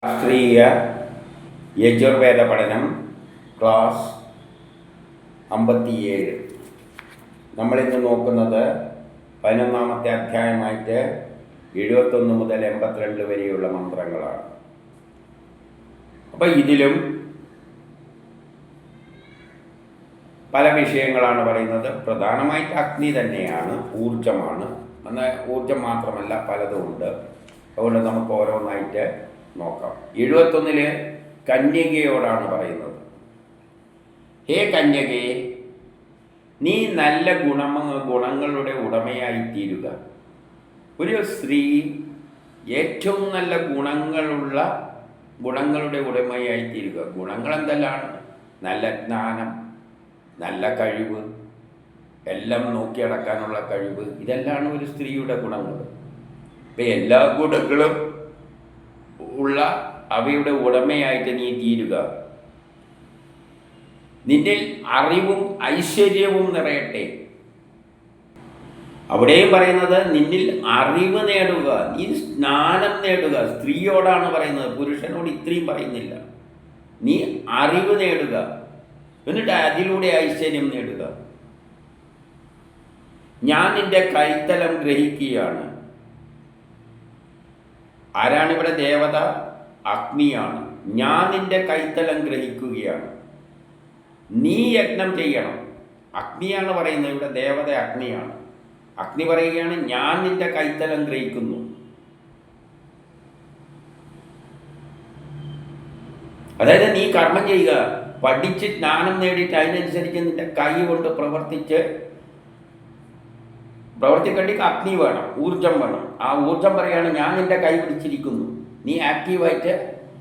ശാസ്ത്രീയ യജുർവേദ പഠനം ക്ലാസ് 57. നമ്മളിന്ന് നോക്കുന്നത് 11ാമത്തെ അധ്യായമായിട്ട് 71 മുതൽ 82 വരെയുള്ള മന്ത്രങ്ങളാണ്. അപ്പോൾ ഇതിലും പല വിഷയങ്ങളാണ് പറയുന്നത്. പ്രധാനമായിട്ട് അഗ്നി തന്നെയാണ്, ഊർജമാണ്. എന്നാൽ ഊർജം മാത്രമല്ല, പലതുമുണ്ട്. അതുകൊണ്ട് നമുക്ക് ഓരോന്നായിട്ട് നോക്കാം. 71 കന്യകയോടാണ് പറയുന്നത്. ഹേ കന്യകേ, നീ നല്ല ഗുണങ്ങളുടെ ഉടമയായിത്തീരുക. ഒരു സ്ത്രീ ഏറ്റവും നല്ല ഗുണങ്ങളുടെ ഉടമയായിത്തീരുക. ഗുണങ്ങൾ എന്തെല്ലാം? നല്ല ജ്ഞാനം, നല്ല കഴിവ്, എല്ലാം നോക്കിയടക്കാനുള്ള കഴിവ്, ഇതെല്ലാം ഒരു സ്ത്രീയുടെ ഗുണങ്ങൾ. ഇപ്പം എല്ലാ ഗുണങ്ങളും ഉള്ള അവയുടെ ഉടമയായിട്ട് നീ തീരുക. നിന്നിൽ അറിവും ഐശ്വര്യവും നിറയട്ടെ. അവിടെയും പറയുന്നത് നിന്നിൽ അറിവ് നേടുക, നീ ജ്ഞാനം നേടുക. സ്ത്രീയോടാണ് പറയുന്നത്, പുരുഷനോട് ഇത്രയും പറയുന്നില്ല. നീ അറിവ് നേടുക, എന്നിട്ട് അതിലൂടെ ഐശ്വര്യം നേടുക. ഞാൻ നിന്റെ കൈത്തലം ഗ്രഹിക്കുകയാണ്. ആരാണിവിടെ ദേവത? അഗ്നിയാണ്. ഞാൻ നിന്റെ കൈത്തലം ഗ്രഹിക്കുകയാണ്. നീ യജ്ഞം ചെയ്യണം. അഗ്നിയാണ് പറയുന്നത്, ഇവിടെ ദേവത അഗ്നിയാണ്. അഗ്നി പറയുകയാണ്, ഞാൻ നിന്റെ കൈത്തലം ഗ്രഹിക്കുന്നു. അതായത് നീ കർമ്മം ചെയ്യുക, പഠിച്ച് ജ്ഞാനം നേടിയിട്ട് അതിനനുസരിച്ച് നിന്റെ കൈ കൊണ്ട് പ്രവർത്തിക്കേണ്ടിക്ക് അഗ്നി വേണം, ഊർജം വേണം. ആ ഊർജം പറയാണ്, ഞാൻ നിന്റെ കൈ പിടിച്ചിരിക്കുന്നു, നീ ആക്റ്റീവായിട്ട്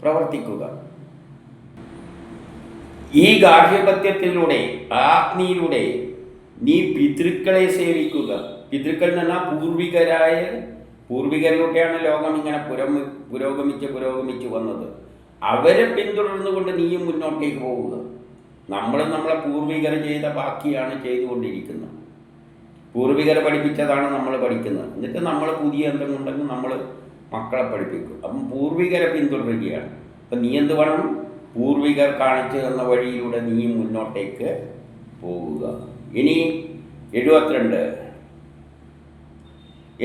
പ്രവർത്തിക്കുക. ഈ ഗാർഹ്യപത്യത്തിലൂടെ, ആ അഗ്നിയിലൂടെ നീ പിതൃക്കളെ സേവിക്കുക. പിതൃക്കൾ എന്ന് പറഞ്ഞാൽ പൂർവികരിലൂടെയാണ് ലോകം ഇങ്ങനെ പുരോഗമിച്ച് വന്നത്. അവരെ പിന്തുടർന്നുകൊണ്ട് നീയും മുന്നോട്ടേക്ക് പോവുക. നമ്മളെ പൂർവികർ ചെയ്ത ബാക്കിയാണ് ചെയ്തുകൊണ്ടിരിക്കുന്നത്. പൂർവികർ പഠിപ്പിച്ചതാണ് നമ്മൾ പഠിക്കുന്നത്. എന്നിട്ട് നമ്മൾ പുതിയ എന്തെങ്കിലും ഉണ്ടെങ്കിൽ നമ്മൾ മക്കളെ പഠിപ്പിക്കും. അപ്പം പൂർവികരെ പിന്തുടരുകയാണ്. അപ്പം നീ എന്ത് വേണം? പൂർവികർ കാണിച്ചു തന്ന വഴിയിലൂടെ നീ മുന്നോട്ടേക്ക് പോവുക. ഇനി 72.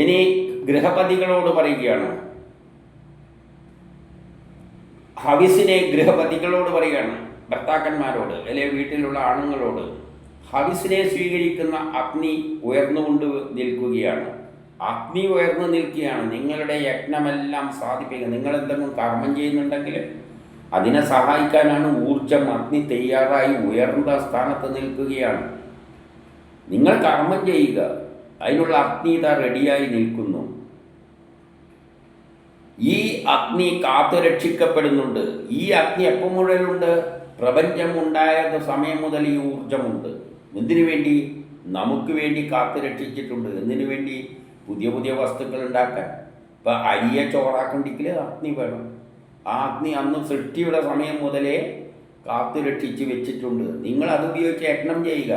ഇനി ഗൃഹപതികളോട് പറയുകയാണ്. ഹവിസിനെ ഗൃഹപതികളോട് പറയുകയാണ്, ഭർത്താക്കന്മാരോട്, അല്ലെങ്കിൽ വീട്ടിലുള്ള ആണുങ്ങളോട്. ഹവിസിനെ സ്വീകരിക്കുന്ന അഗ്നി ഉയർന്നുകൊണ്ട് നിൽക്കുകയാണ്. അഗ്നി ഉയർന്നു നിൽക്കുകയാണ്. നിങ്ങളുടെ യജ്ഞമെല്ലാം സാധിപ്പിക്കുക. നിങ്ങൾ എന്തെങ്കിലും കർമ്മം ചെയ്യുന്നുണ്ടെങ്കിൽ അതിനെ സഹായിക്കാനാണ് ഊർജം. അഗ്നി തയ്യാറായി ഉയർന്ന സ്ഥാനത്ത് നിൽക്കുകയാണ്. നിങ്ങൾ കർമ്മം ചെയ്യുക, അതിനുള്ള അഗ്നി ഇതാ റെഡിയായി നിൽക്കുന്നു. ഈ അഗ്നി കാത്തു രക്ഷിക്കപ്പെടുന്നുണ്ട്. ഈ അഗ്നി എപ്പോൾ മുതലുണ്ട്? പ്രപഞ്ചം ഉണ്ടായത് സമയം മുതൽ ഈ ഊർജമുണ്ട്. എന്തിനു വേണ്ടി? നമുക്ക് വേണ്ടി കാത്തു രക്ഷിച്ചിട്ടുണ്ട്. എന്തിനു വേണ്ടി? പുതിയ പുതിയ വസ്തുക്കൾ ഉണ്ടാക്കാൻ. ഇപ്പം അരിയെ ചോറാക്കണ്ടെങ്കിൽ അഗ്നി വേണം. ആ അഗ്നി അന്ന് സൃഷ്ടിയുടെ സമയം മുതലേ കാത്തു രക്ഷിച്ച് വെച്ചിട്ടുണ്ട്. നിങ്ങൾ അത് ഉപയോഗിച്ച് യജ്ഞം ചെയ്യുക.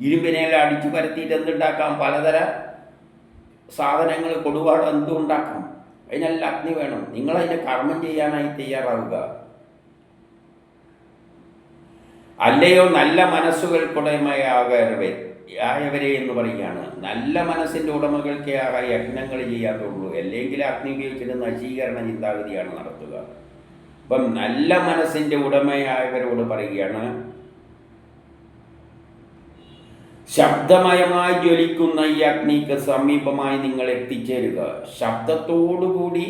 ഇരുമ്പിനെല്ലാം അടിച്ചു പരത്തിയിട്ട് എന്തുണ്ടാക്കാം? പലതര സാധനങ്ങൾ, കൊടുപാട് എന്തും ഉണ്ടാക്കാം. അതിനെല്ലാം അഗ്നി വേണം. നിങ്ങളതിനെ കർമ്മം ചെയ്യാനായി തയ്യാറാവുക. അല്ലയോ നല്ല മനസ്സുകൾക്കുടമയായവരെ എന്ന് പറയുകയാണ്. നല്ല മനസ്സിൻ്റെ ഉടമകൾക്കേ ആ യജ്ഞങ്ങൾ ചെയ്യാത്തുള്ളൂ. അല്ലെങ്കിൽ അഗ്നി ഉപയോഗിച്ചിട്ട് നശീകരണ ചിന്താഗതിയാണ് നടത്തുക. അപ്പം നല്ല മനസ്സിൻ്റെ ഉടമയായവരോട് പറയുകയാണ്, ശബ്ദമയമായി ജ്വലിക്കുന്ന ഈ അഗ്നിക്ക് സമീപമായി നിങ്ങൾ എത്തിച്ചേരുക. ശബ്ദത്തോടുകൂടി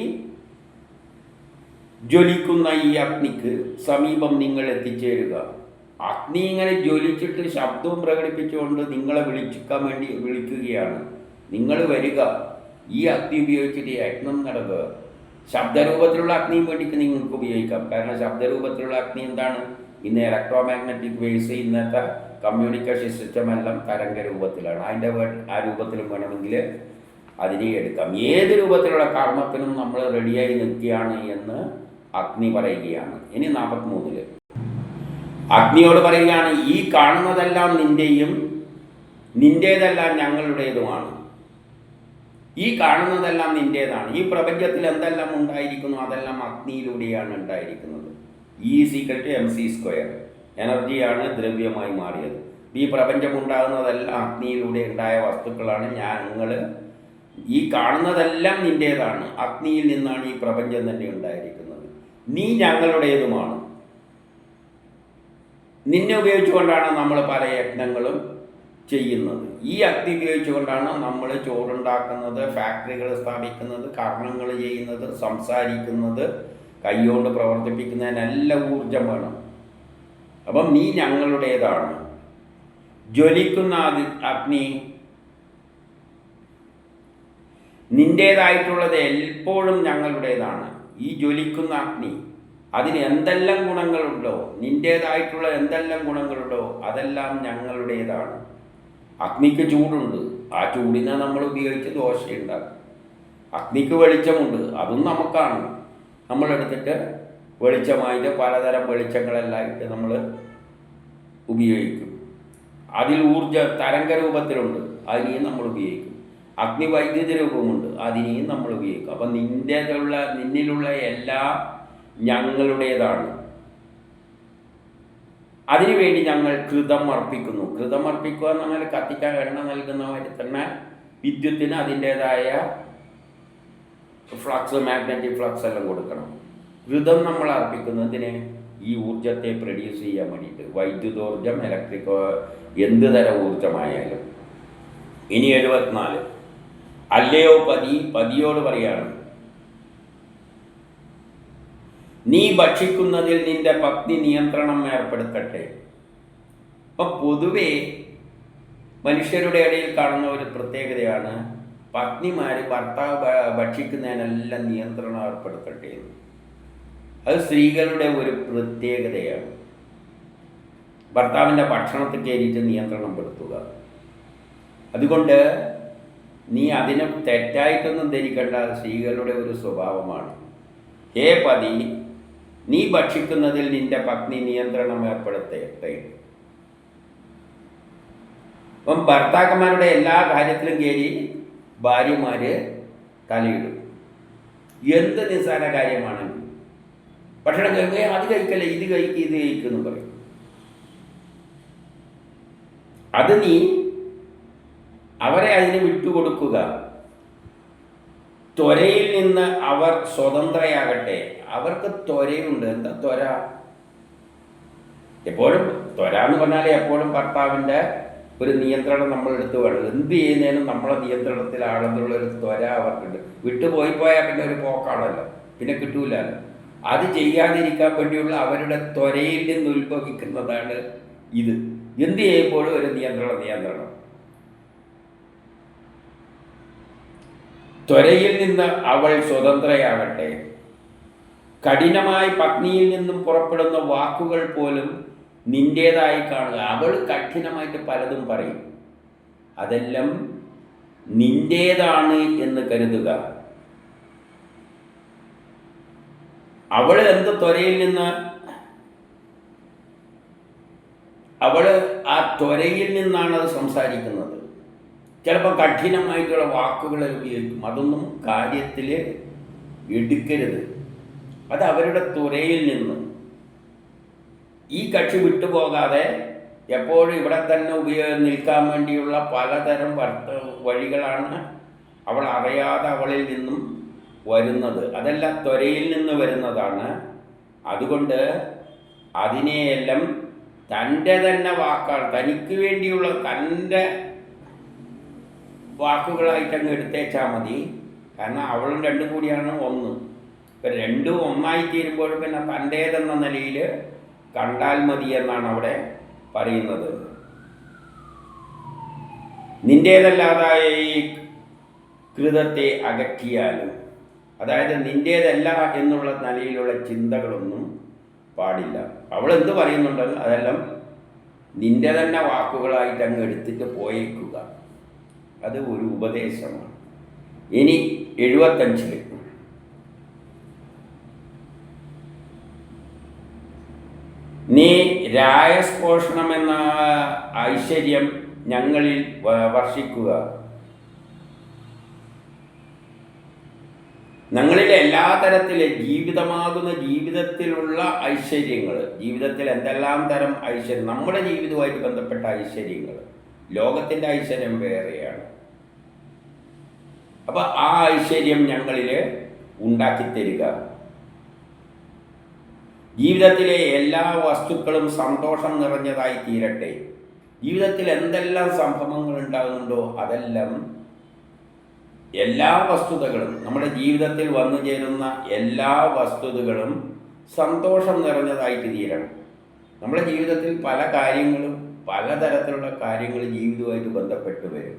ജ്വലിക്കുന്ന ഈ അഗ്നിക്ക് സമീപം നിങ്ങൾ എത്തിച്ചേരുക. അഗ്നി ഇങ്ങനെ ജ്വലിച്ചിട്ട് ശബ്ദവും പ്രകടിപ്പിച്ചുകൊണ്ട് നിങ്ങളെ വിളിക്കുകയാണ്. നിങ്ങൾ വരിക, ഈ അഗ്നി ഉപയോഗിച്ചിട്ട് യജ്ഞം നടക്കുക. ശബ്ദരൂപത്തിലുള്ള അഗ്നിയും വേണ്ടിയിട്ട് നിങ്ങൾക്ക് ഉപയോഗിക്കാം. കാരണം ശബ്ദരൂപത്തിലുള്ള അഗ്നി എന്താണ്? ഇന്ന് ഇലക്ട്രോമാഗ്നറ്റിക് വേവ്സ്, ഇന്നത്തെ കമ്മ്യൂണിക്കേഷൻ സിസ്റ്റം എല്ലാം തരംഗ രൂപത്തിലാണ്. അതിൻ്റെ ആ രൂപത്തിലും വേണമെങ്കിൽ അതിനെ എടുക്കാം. ഏത് രൂപത്തിലുള്ള കർമ്മത്തിനും നമ്മൾ റെഡിയായി നിൽക്കുകയാണ് എന്ന് അഗ്നി പറയുകയാണ്. ഇനി 43 അഗ്നിയോട് പറയുകയാണ്, ഈ കാണുന്നതെല്ലാം നിൻ്റെയും നിൻ്റേതെല്ലാം ഞങ്ങളുടേതുമാണ്. ഈ കാണുന്നതെല്ലാം നിൻ്റേതാണ്. ഈ പ്രപഞ്ചത്തിൽ എന്തെല്ലാം ഉണ്ടായിരിക്കുന്നു അതെല്ലാം അഗ്നിയിലൂടെയാണ് ഉണ്ടായിരിക്കുന്നത്. E=mc². എനർജിയാണ് ദ്രവ്യമായി മാറിയത്. ഈ പ്രപഞ്ചം ഉണ്ടാകുന്നതെല്ലാം അഗ്നിയിലൂടെ ഉണ്ടായ വസ്തുക്കളാണ്. ഞങ്ങൾ ഈ കാണുന്നതെല്ലാം നിൻ്റേതാണ്. അഗ്നിയിൽ നിന്നാണ് ഈ പ്രപഞ്ചം തന്നെ ഉണ്ടായിരിക്കുന്നത്. നീ ഞങ്ങളുടേതുമാണ്. നിന്നെ ഉപയോഗിച്ചുകൊണ്ടാണ് നമ്മൾ പല യജ്ഞങ്ങളും ചെയ്യുന്നത്. ഈ അഗ്നി ഉപയോഗിച്ചുകൊണ്ടാണ് നമ്മൾ ചോറുണ്ടാക്കുന്നത്, ഫാക്ടറികൾ സ്ഥാപിക്കുന്നത്, കർമ്മങ്ങൾ ചെയ്യുന്നത്, സംസാരിക്കുന്നത്, കൈകൊണ്ട് പ്രവർത്തിപ്പിക്കുന്നതിനെല്ലാം ഊർജം വേണം. അപ്പം നീ ഞങ്ങളുടേതാണ്. ജ്വലിക്കുന്ന അഗ്നി നിൻ്റേതായിട്ടുള്ളത് എപ്പോഴും ഞങ്ങളുടേതാണ്. ഈ ജ്വലിക്കുന്ന അഗ്നി അതിന് എന്തെല്ലാം ഗുണങ്ങളുണ്ടോ, നിൻ്റേതായിട്ടുള്ള എന്തെല്ലാം ഗുണങ്ങളുണ്ടോ അതെല്ലാം ഞങ്ങളുടേതാണ്. അഗ്നിക്ക് ചൂടുണ്ട്, ആ ചൂടിനെ നമ്മൾ ഉപയോഗിച്ച് ദോശയുണ്ടാക്കും. അഗ്നിക്ക് വെളിച്ചമുണ്ട്, അതും നമുക്കാണ്. നമ്മളെടുത്തിട്ട് വെളിച്ചമായിട്ട് പലതരം വെളിച്ചങ്ങളെല്ലാം ഇട്ട് നമ്മൾ ഉപയോഗിക്കും. അതിൽ തരംഗ രൂപത്തിലുണ്ട്, അതിനെയും നമ്മൾ ഉപയോഗിക്കും. അഗ്നി വൈദ്യുതി രൂപമുണ്ട്, അതിനെയും നമ്മൾ ഉപയോഗിക്കും. അപ്പം നിന്നിലുള്ള എല്ലാം ഞങ്ങളുടേതാണ്. അതിനുവേണ്ടി ഞങ്ങൾ കൃതം അർപ്പിക്കുന്നു. കൃതം അർപ്പിക്കുക എന്ന് പറഞ്ഞാൽ കത്തിക്കാൻ എണ്ണ നൽകുന്നവരെ തന്നെ വിദ്യുത്തിന് അതിൻ്റേതായ ഫ്ലക്സ്, മാഗ്നറ്റിക് ഫ്ലക്സ് എല്ലാം കൊടുക്കണം. കൃതം നമ്മൾ അർപ്പിക്കുന്നതിന് ഈ ഊർജത്തെ പ്രൊഡ്യൂസ് ചെയ്യാൻ വേണ്ടിയിട്ട്, വൈദ്യുതോർജം, ഇലക്ട്രിക്, എന്ത് തരം ഊർജമായാലും. ഇനി 74. അല്ലയോ പതിയോട് പറയാണ്, നീ ഭക്ഷിക്കുന്നതിൽ നിന്റെ പത്നി നിയന്ത്രണം ഏർപ്പെടുത്തട്ടെ. അപ്പം പൊതുവെ മനുഷ്യരുടെ ഇടയിൽ കാണുന്ന ഒരു പ്രത്യേകതയാണ് പത്നിമാർ ഭർത്താവ് ഭക്ഷിക്കുന്നതിനെല്ലാം നിയന്ത്രണം ഏർപ്പെടുത്തട്ടെ. അത് സ്ത്രീകളുടെ ഒരു പ്രത്യേകതയാണ്. ഭർത്താവിൻ്റെ ഭക്ഷണത്തിൽ കയറിയിട്ട് നിയന്ത്രണം പെടുത്തുക. അതുകൊണ്ട് നീ അതിനെ തെറ്റായിട്ടൊന്നും ധരിക്കേണ്ട, സ്ത്രീകളുടെ ഒരു സ്വഭാവമാണ്. ഹേ പതി, നീ ഭക്ഷിക്കുന്നതിൽ നിന്റെ പത്നി നിയന്ത്രണം ഏർപ്പെടുത്തട്ടെ. അപ്പം ഭർത്താക്കന്മാരുടെ എല്ലാ കാര്യത്തിലും കയറി ഭാര്യമാർ തലയിടും. എന്ത് നിസ്സാര കാര്യമാണെങ്കിൽ ഭക്ഷണം കഴിക്കുക, അത് കഴിക്കല്ലേ, ഇത് കഴിക്കുമെന്ന് പറയും. അത് നീ അവരെ അതിന് വിട്ടുകൊടുക്കുക. ത്വരയിൽ നിന്ന് അവർ സ്വതന്ത്രയാകട്ടെ. അവർക്ക് ത്വരയുണ്ട്. എന്താ ത്വര? എപ്പോഴും ത്വര എന്ന് പറഞ്ഞാൽ എപ്പോഴും ഭർത്താവിൻ്റെ ഒരു നിയന്ത്രണം നമ്മൾ എടുത്ത് വേണം. എന്ത് ചെയ്യുന്നതിനും നമ്മളെ നിയന്ത്രണത്തിലാണെന്നുള്ളൊരു ത്വര അവർക്കുണ്ട്. വിട്ടുപോയാൽ പിന്നെ ഒരു പോക്കാണല്ലോ, പിന്നെ കിട്ടൂലല്ലോ. അത് ചെയ്യാതിരിക്കാൻ വേണ്ടിയുള്ള അവരുടെ ത്വരയിൽ നിന്ന് ഉത്ഭവിക്കുന്നതാണ് ഇത്. എന്ത് ചെയ്യുമ്പോഴും ഒരു നിയന്ത്രണം. ത്വരയിൽ നിന്ന് അവൾ സ്വതന്ത്രയാകട്ടെ. കഠിനമായി പത്നിയിൽ നിന്നും പുറപ്പെടുന്ന വാക്കുകൾ പോലും നിൻ്റേതായി കാണുക. അവൾ കഠിനമായിട്ട് പലതും പറയും, അതെല്ലാം നിൻ്റേതാണ് എന്ന് കരുതുക. അവൾ എന്ത് ത്വരയിൽ നിന്ന്, അവൾ ആ ത്വരയിൽ നിന്നാണ് അത് സംസാരിക്കുന്നത്. ചിലപ്പോൾ കഠിനമായിട്ടുള്ള വാക്കുകൾ ഉപയോഗിക്കും. അതൊന്നും കാര്യത്തിൽ എടുക്കരുത്. അത് അവരുടെ ത്വരയിൽ നിന്ന്. ഈ കക്ഷി വിട്ടുപോകാതെ എപ്പോഴും ഇവിടെ തന്നെ നിൽക്കാൻ വേണ്ടിയുള്ള പലതരം വഴികളാണ് അവൾ അറിയാതെ അവളിൽ നിന്നും വരുന്നത്. അതെല്ലാം ത്വരയിൽ നിന്ന് വരുന്നതാണ്. അതുകൊണ്ട് അതിനെയെല്ലാം തൻ്റെ തന്നെ വാക്കാണ്, തനിക്ക് വേണ്ടിയുള്ള തൻ്റെ വാക്കുകളായിട്ടങ്ങ് എടുത്തേച്ചാൽ മതി. കാരണം അവളും രണ്ടും കൂടിയാണ് ഒന്ന്. ഇപ്പം രണ്ടും ഒന്നായി തീരുമ്പോൾ പിന്നെ തൻ്റേതെന്ന നിലയിൽ കണ്ടാൽ മതി എന്നാണ് അവിടെ പറയുന്നത്. നിൻ്റേതല്ലാതായ ഈ കൃതത്തെ അകറ്റിയാലും, അതായത് നിൻ്റേതല്ല എന്നുള്ള നിലയിലുള്ള ചിന്തകളൊന്നും പാടില്ല. അവൾ എന്ത് പറയുന്നുണ്ടെങ്കിൽ അതെല്ലാം നിൻ്റെ തന്നെ വാക്കുകളായിട്ട് അങ്ങ് എടുത്തിട്ട് പോയേക്കുക. അത് ഒരു ഉപദേശമാണ്. ഇനി 75 നീ രായസ്പോഷണമെന്ന ഐശ്വര്യം ഞങ്ങളിൽ വർഷിക്കുക. ഞങ്ങളിൽ എല്ലാ തരത്തിലെ ജീവിതമാകുന്ന ജീവിതത്തിലുള്ള ഐശ്വര്യങ്ങൾ, ജീവിതത്തിൽ എന്തെല്ലാം തരം ഐശ്വര്യം, നമ്മുടെ ജീവിതവുമായിട്ട് ബന്ധപ്പെട്ട ഐശ്വര്യങ്ങൾ, ലോകത്തിൻ്റെ ഐശ്വര്യം വേറെയാണ്. അപ്പം ആ ഐശ്വര്യം ഞങ്ങളിൽ ഉണ്ടാക്കിത്തരിക. ജീവിതത്തിലെ എല്ലാ വസ്തുക്കളും സന്തോഷം നിറഞ്ഞതായി തീരട്ടെ. ജീവിതത്തിൽ എന്തെല്ലാം സംഭവങ്ങൾ ഉണ്ടാകുന്നുണ്ടോ അതെല്ലാം, എല്ലാ വസ്തുതകളും, നമ്മുടെ ജീവിതത്തിൽ വന്നു ചേരുന്ന എല്ലാ വസ്തുതകളും സന്തോഷം നിറഞ്ഞതായിട്ട് തീരണം. നമ്മുടെ ജീവിതത്തിൽ പല കാര്യങ്ങളും, പലതരത്തിലുള്ള കാര്യങ്ങൾ ജീവിതവുമായിട്ട് ബന്ധപ്പെട്ട് വരും.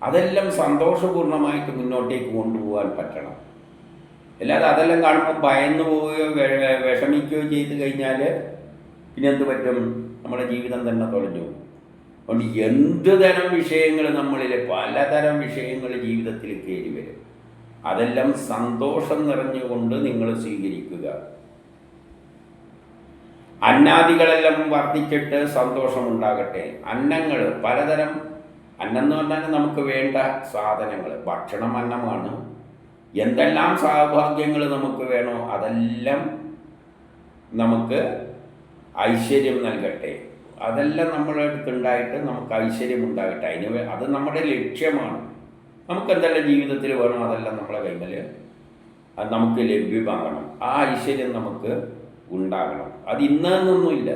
അതെല്ലാം സന്തോഷപൂർണ്ണമായിട്ട് മുന്നോട്ടേക്ക് കൊണ്ടുപോകാൻ പറ്റണം. അല്ലാതെ അതെല്ലാം കാണുമ്പോൾ ഭയന്നു പോവുകയോ വിഷമിക്കുകയോ ചെയ്ത് കഴിഞ്ഞാൽ പിന്നെ എന്ത് പറ്റും? നമ്മുടെ ജീവിതം തന്നെ തുലഞ്ഞു. അതുകൊണ്ട് എന്ത് തരം വിഷയങ്ങൾ നമ്മളിൽ, പലതരം വിഷയങ്ങൾ ജീവിതത്തിൽ കയറി വരും. അതെല്ലാം സന്തോഷം നിറഞ്ഞുകൊണ്ട് നിങ്ങൾ സ്വീകരിക്കുക. അന്നാദികളെല്ലാം വർദ്ധിച്ചിട്ട് സന്തോഷമുണ്ടാകട്ടെ. അന്നങ്ങൾ പലതരം, അന്നം എന്ന് പറഞ്ഞാൽ നമുക്ക് വേണ്ട സാധനങ്ങൾ, ഭക്ഷണം അന്നമാണ്. എന്തെല്ലാം സൗഭാഗ്യങ്ങൾ നമുക്ക് വേണോ അതെല്ലാം നമുക്ക് ഐശ്വര്യം നൽകട്ടെ. അതെല്ലാം നമ്മളെ അടുത്തുണ്ടായിട്ട് നമുക്ക് ഐശ്വര്യം ഉണ്ടാകട്ടെ. അത് നമ്മുടെ ലക്ഷ്യമാണ്. നമുക്കെന്തെല്ലാം ജീവിതത്തിൽ വേണോ അതെല്ലാം നമ്മളെ കൈമൽ അത് നമുക്ക് ലഭ്യമാകണം. ആ ഐശ്വര്യം നമുക്ക് ഉണ്ടാകണം. അത് ഇന്നൊന്നുമില്ല,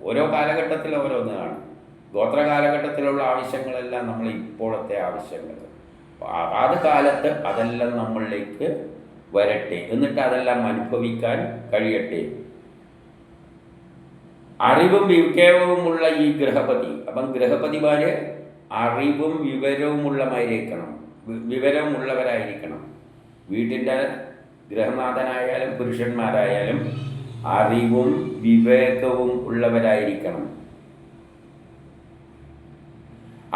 ഓരോ കാലഘട്ടത്തിൽ ഓരോന്നാണ്. ഗോത്ര കാലഘട്ടത്തിലുള്ള ആവശ്യങ്ങളെല്ലാം നമ്മൾ ഇപ്പോഴത്തെ ആവശ്യങ്ങൾ. അതാത് കാലത്ത് അതെല്ലാം നമ്മളിലേക്ക് വരട്ടെ, എന്നിട്ട് അതെല്ലാം അനുഭവിക്കാൻ കഴിയട്ടെ. അറിവും വിവേകവുമുള്ള ഈ ഗൃഹപതി, അപ്പം ഗൃഹപതിമാർ അറിവും വിവരമുള്ളവരായിരിക്കണം. വീട്ടിൻ്റെ ഗൃഹനാഥനായാലും പുരുഷന്മാരായാലും അറിവും വിവേകവും ഉള്ളവരായിരിക്കണം.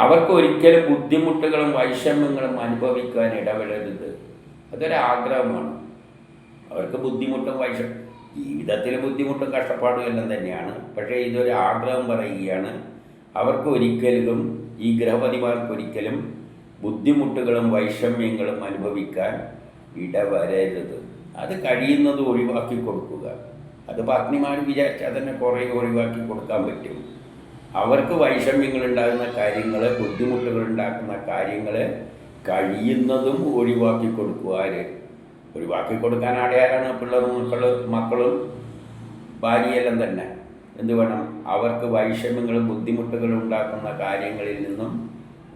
അവർക്ക് ഒരിക്കലും ബുദ്ധിമുട്ടുകളും വൈഷമ്യങ്ങളും അനുഭവിക്കാൻ ഇടപെടരുത്. അതൊരാഗ്രഹമാണ്. അവർക്ക് ബുദ്ധിമുട്ടും ജീവിതത്തിൽ ബുദ്ധിമുട്ടും കഷ്ടപ്പാടും എല്ലാം തന്നെയാണ്. പക്ഷേ ഇതൊരു ആഗ്രഹം പറയുകയാണ്. അവർക്ക് ഒരിക്കലും, ഈ ഗൃഹപതിമാർക്കൊരിക്കലും ബുദ്ധിമുട്ടുകളും വൈഷമ്യങ്ങളും അനുഭവിക്കാൻ ഇടവരരുത്. അത് കഴിയുന്നത് ഒഴിവാക്കി കൊടുക്കുക. അത് പത്നിമാർ വിചാരിച്ചാൽ തന്നെ കുറേ ഒഴിവാക്കി കൊടുക്കാൻ പറ്റും. അവർക്ക് വൈഷമ്യങ്ങൾ ഉണ്ടാകുന്ന കാര്യങ്ങൾ, ബുദ്ധിമുട്ടുകൾ ഉണ്ടാക്കുന്ന കാര്യങ്ങൾ കഴിയുന്നതും ഒഴിവാക്കി കൊടുക്കുക. ഒഴിവാക്കി കൊടുക്കാൻ ആടെയാരാണ്? മക്കളും ഭാര്യയെല്ലാം തന്നെ. എന്ത് വേണം? അവർക്ക് വൈഷമ്യങ്ങളും ബുദ്ധിമുട്ടുകളും ഉണ്ടാക്കുന്ന കാര്യങ്ങളിൽ നിന്നും